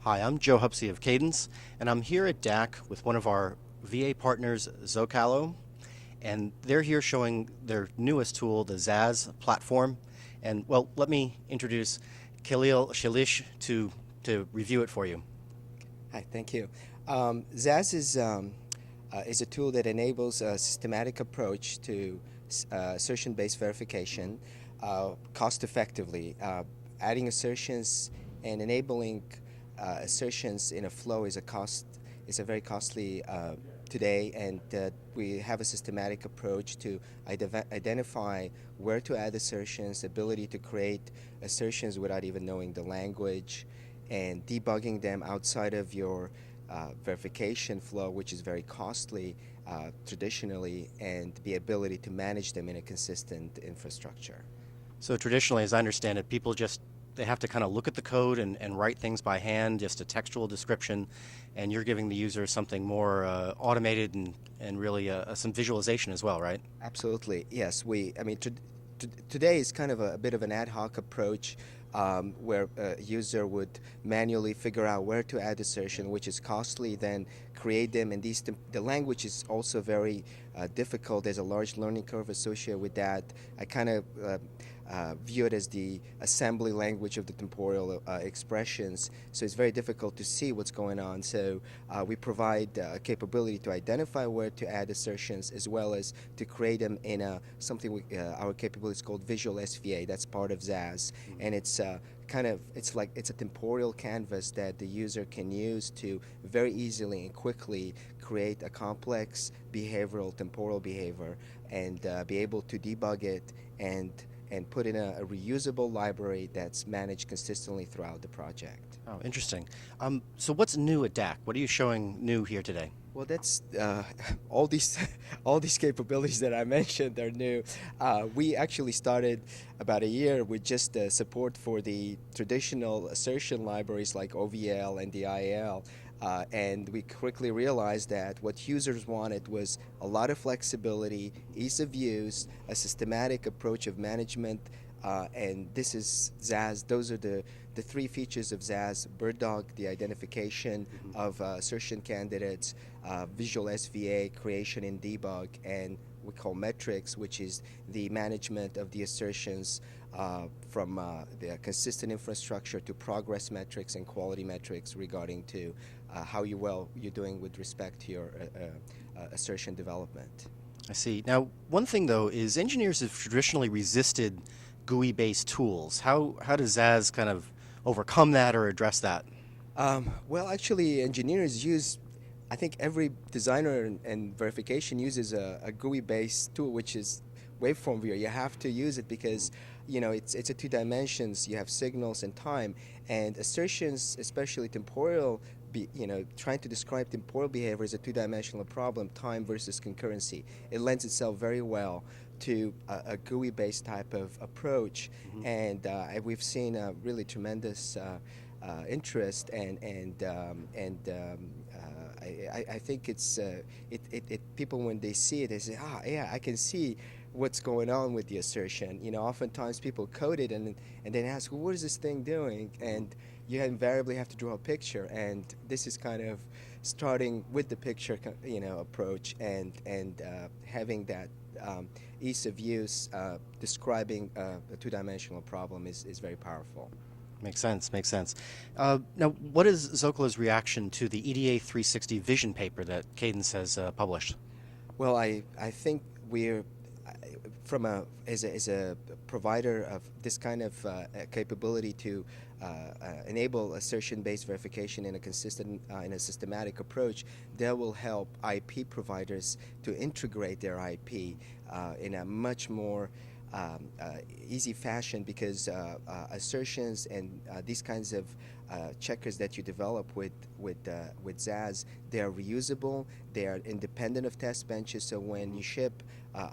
Hi, I'm Joe Hupcey of Cadence, and I'm here at DAC with one of our VA partners, Zocalo, and they're here showing their newest tool, the Zazz platform. And well, let me introduce Khalil Shalish to review it for you. Hi, thank you. Zazz is a tool that enables a systematic approach to assertion-based verification cost effectively. Adding assertions and enabling assertions in a flow is a very costly today, and we have a systematic approach to identify where to add assertions, ability to create assertions without even knowing the language, and debugging them outside of your verification flow, which is very costly traditionally, and the ability to manage them in a consistent infrastructure. So traditionally, as I understand it, people just they have to kind of look at the code and write things by hand, just a textual description, and you're giving the user something more automated and really some visualization as well, right? Absolutely, yes. Today is kind of a bit of an ad hoc approach where a user would manually figure out where to add assertion, which is costly, then create them. And the language is also very difficult. There's a large learning curve associated with that. I kind of view it as the assembly language of the temporal expressions. So it's very difficult to see what's going on. So we provide a capability to identify where to add assertions, as well as to create them in our capability is called Visual SVA. That's part of Zazz, and it's it's a temporal canvas that the user can use to very easily and quickly create a complex temporal behavior, and be able to debug it and put in a reusable library that's managed consistently throughout the project. Oh, interesting. So what's new at DAC? What are you showing new here today? Well, that's all these all these capabilities that I mentioned are new. We actually started about a year with just support for the traditional assertion libraries like OVL and DIL. And we quickly realized that what users wanted was a lot of flexibility, ease of use, a systematic approach of management, and this is Zazz. Those are the three features of Zazz: Bird Dog, the identification of assertion candidates, Visual SVA, creation and debug, and we call metrics, which is the management of the assertions from the consistent infrastructure to progress metrics and quality metrics regarding to how you're doing with respect to your assertion development. I see. Now, one thing though is engineers have traditionally resisted GUI-based tools. How does Zazz kind of overcome that or address that? Well, actually, engineers use, I think every designer and verification uses a GUI-based tool, which is waveform viewer. You have to use it because it's a two dimensions. You have signals and time, and assertions, especially temporal. Trying to describe temporal behavior is a two-dimensional problem, time versus concurrency. It lends itself very well to a GUI-based type of approach, and we've seen a really tremendous interest, I think people, when they see it, they say, yeah, I can see what's going on with the assertion. Oftentimes people code it and then ask, well, what is this thing doing? And you invariably have to draw a picture, and this is kind of starting with the picture, approach, and having that ease of use, describing a two-dimensional problem is very powerful. Makes sense, makes sense. Now, what is Zocalo's reaction to the EDA 360 vision paper that Cadence has published? Well, I think we're as a provider of this kind of capability to enable assertion-based verification in a consistent in a systematic approach, that will help IP providers to integrate their IP in a much more easy fashion, because assertions and these kinds of checkers that you develop with Zazz, they are reusable, they are independent of test benches. So when you ship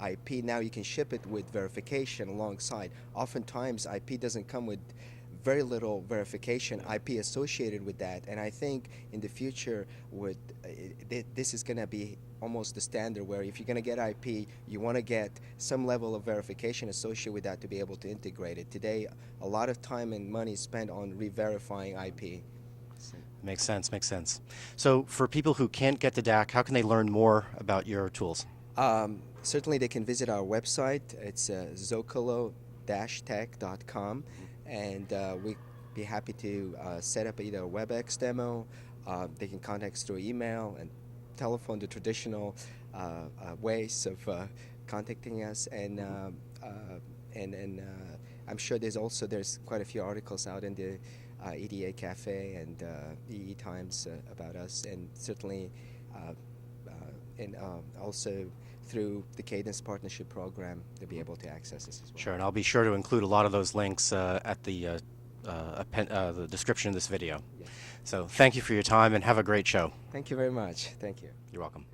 IP, now you can ship it with verification alongside. Oftentimes, IP doesn't come with very little verification IP associated with that, and I think in the future this is going to be almost the standard, where if you're going to get IP, you want to get some level of verification associated with that to be able to integrate it. Today, a lot of time and money is spent on re-verifying IP. Makes sense, makes sense. So for people who can't get the DAC, how can they learn more about your tools? Certainly they can visit our website. It's zocalo-tech.com, and we'd be happy to set up either a WebEx demo. They can contact us through email and telephone, the traditional ways of contacting us, and I'm sure there's quite a few articles out in the EDA Café and EE Times about us, and certainly also through the Cadence Partnership Program, they'll be able to access us as well. Sure, and I'll be sure to include a lot of those links at the description of this video. Yes. So thank you for your time and have a great show. Thank you very much. Thank you. You're welcome.